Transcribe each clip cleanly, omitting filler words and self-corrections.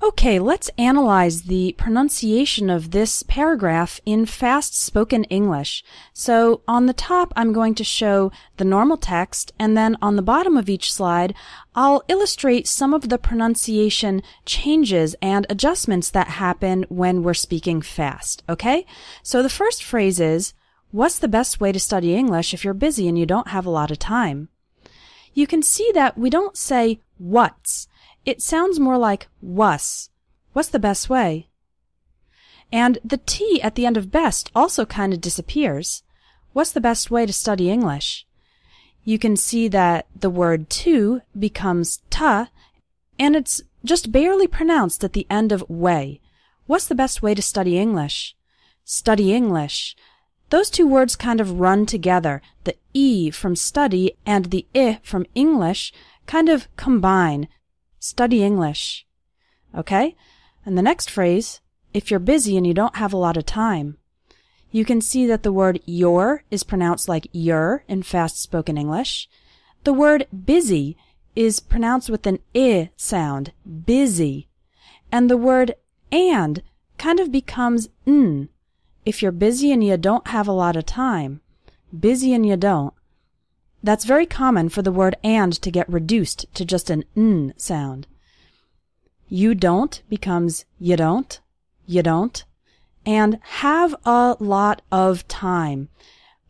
Okay, let's analyze the pronunciation of this paragraph in fast spoken English. So on the top, I'm going to show the normal text, and then on the bottom of each slide, I'll illustrate some of the pronunciation changes and adjustments that happen when we're speaking fast, okay? So the first phrase is, what's the best way to study English if you're busy and you don't have a lot of time? You can see that we don't say what's. It sounds more like was. What's the best way? And the T at the end of best also kind of disappears. What's the best way to study English? You can see that the word to becomes ta, and it's just barely pronounced at the end of way. What's the best way to study English? Study English. Those two words kind of run together. The E from study and the I from English kind of combine. Study English. Okay? And the next phrase, if you're busy and you don't have a lot of time. You can see that the word your is pronounced like your in fast spoken English. The word busy is pronounced with an I sound, busy. And the word and kind of becomes n. If you're busy and you don't have a lot of time. Busy and you don't. That's very common for the word and to get reduced to just an n sound. You don't becomes you don't, and have a lot of time.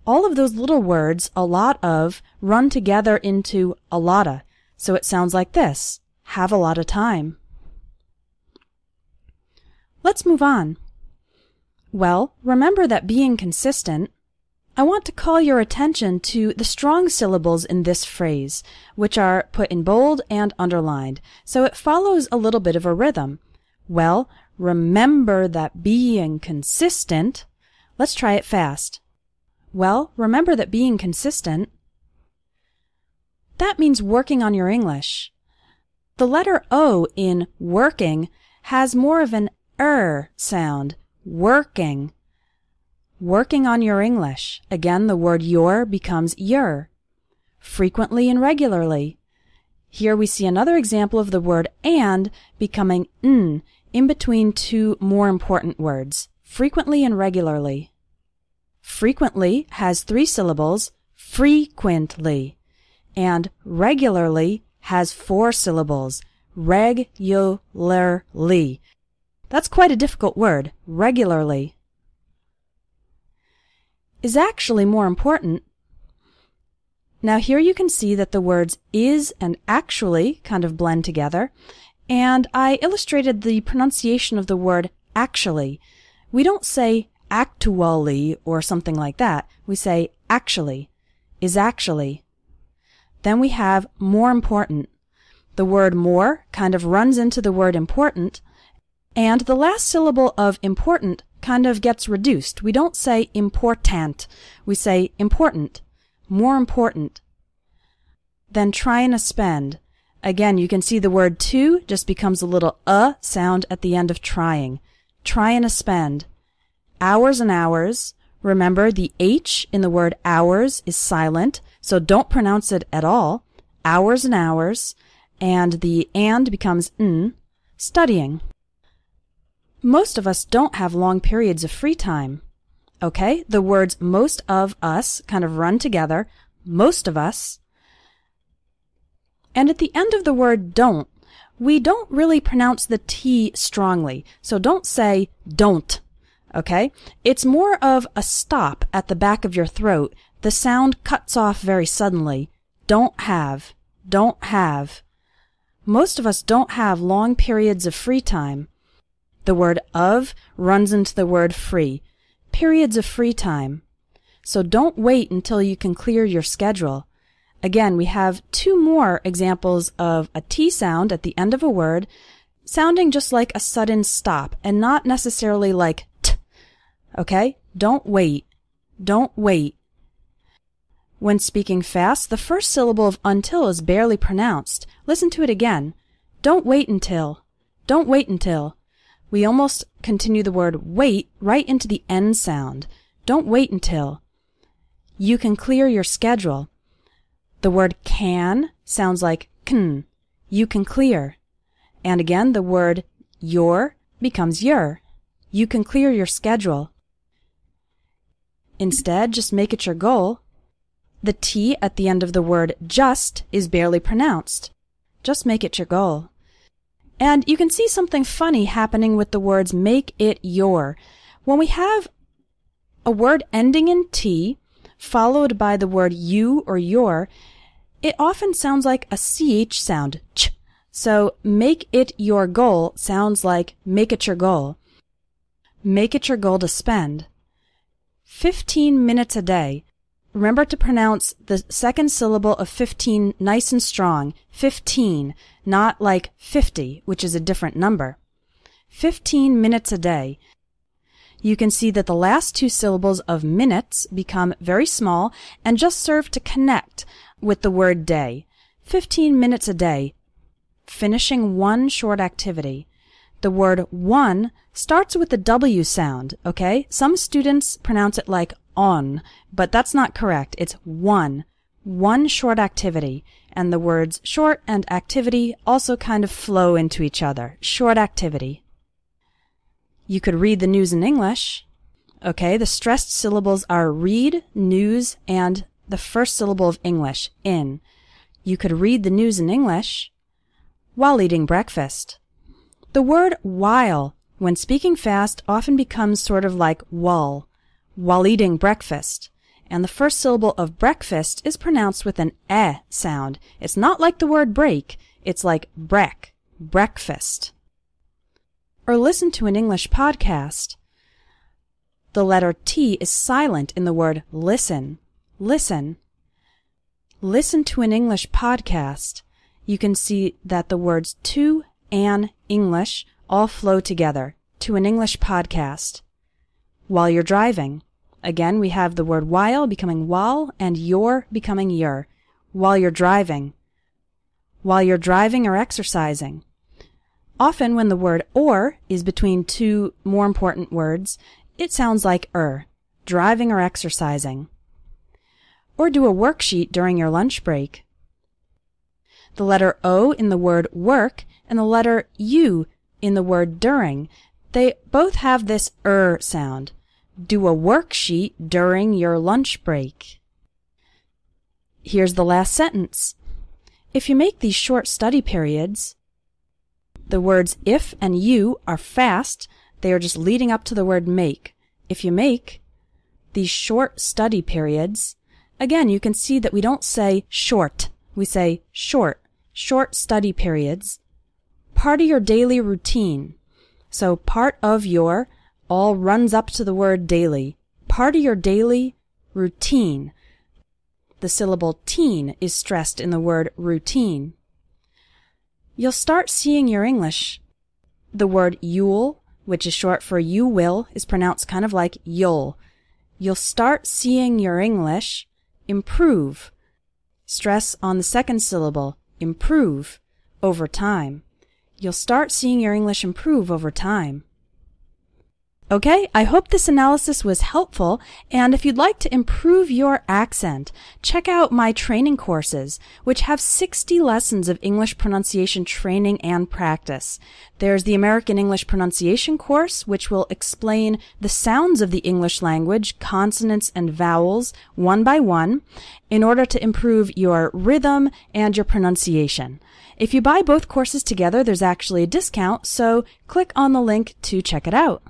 All of those little words, a lot of, run together into a lotta, so it sounds like this, have a lot of time. Let's move on. Well, remember that being consistent, I want to call your attention to the strong syllables in this phrase, which are put in bold and underlined, so it follows a little bit of a rhythm. Well, remember that being consistent. Let's try it fast. Well, remember that being consistent. That means working on your English. The letter O in working has more of an sound, working. Working on your English. Again, the word your becomes your. Frequently and regularly. Here we see another example of the word and becoming n in between two more important words. Frequently and regularly. Frequently has 3 syllables, frequently. And regularly has 4 syllables, regularly. That's quite a difficult word, regularly. Is actually more important. Now here you can see that the words is and actually kind of blend together, and I illustrated the pronunciation of the word actually. We don't say actually or something like that. We say actually, is actually. Then we have more important. The word more kind of runs into the word important, and the last syllable of important kind of gets reduced. We don't say important. We say important. More important. Then try and spend. Again, you can see the word to just becomes a little sound at the end of trying. Try and spend. Hours and hours. Remember, the H in the word hours is silent, so don't pronounce it at all. Hours and hours. And the and becomes n. Studying. Most of us don't have long periods of free time. Okay, the words most of us kind of run together, most of us. And at the end of the word don't, we don't really pronounce the T strongly, so don't say don't, okay? It's more of a stop at the back of your throat. The sound cuts off very suddenly. Don't have, don't have. Most of us don't have long periods of free time. The word of runs into the word free. Periods of free time. So don't wait until you can clear your schedule. Again, we have 2 more examples of a T sound at the end of a word, sounding just like a sudden stop and not necessarily like t. Okay? Don't wait. Don't wait. When speaking fast, the first syllable of until is barely pronounced. Listen to it again. Don't wait until. Don't wait until. We almost continue the word wait right into the N sound. Don't wait until. You can clear your schedule. The word can sounds like kn. You can clear. And again, the word your becomes your. You can clear your schedule. Instead, just make it your goal. The T at the end of the word just is barely pronounced. Just make it your goal. And you can see something funny happening with the words make it your. When we have a word ending in T, followed by the word you or your, it often sounds like a CH sound, ch. So make it your goal sounds like make it your goal. Make it your goal to spend 15 minutes a day. Remember to pronounce the second syllable of 15 nice and strong. 15, not like 50, which is a different number. 15 minutes a day. You can see that the last two syllables of minutes become very small and just serve to connect with the word day. 15 minutes a day. Finishing one short activity. The word one starts with the W sound, okay? Some students pronounce it like on, but that's not correct. It's one. One short activity. And the words short and activity also kind of flow into each other. Short activity. You could read the news in English. Okay, the stressed syllables are read, news, and the first syllable of English, in. You could read the news in English while eating breakfast. The word while, when speaking fast, often becomes sort of like while eating breakfast. And the first syllable of breakfast is pronounced with an eh sound. It's not like the word break. It's like breakfast. Or listen to an English podcast. The letter T is silent in the word listen. Listen. Listen to an English podcast. You can see that the words to and English all flow together. To an English podcast. While you're driving. Again, we have the word while becoming while and your becoming your. While you're driving. While you're driving or exercising. Often when the word or is between two more important words, it sounds like driving or exercising. Or do a worksheet during your lunch break. The letter O in the word work and the letter U in the word during, they both have this sound. Do a worksheet during your lunch break. Here's the last sentence. If you make these short study periods, the words if and you are fast. They are just leading up to the word make. If you make these short study periods, again, you can see that we don't say short. We say short. Short study periods. Part of your daily routine. So part of your all runs up to the word daily. Part of your daily routine. The syllable teen is stressed in the word routine. You'll start seeing your English. The word you'll, which is short for you will, is pronounced kind of like you'll. You'll start seeing your English improve. Stress on the second syllable, improve, over time. You'll start seeing your English improve over time. Okay, I hope this analysis was helpful, and if you'd like to improve your accent, check out my training courses, which have 60 lessons of English pronunciation training and practice. There's the American English Pronunciation course, which will explain the sounds of the English language, consonants and vowels, one by one, in order to improve your rhythm and your pronunciation. If you buy both courses together, there's actually a discount, so click on the link to check it out.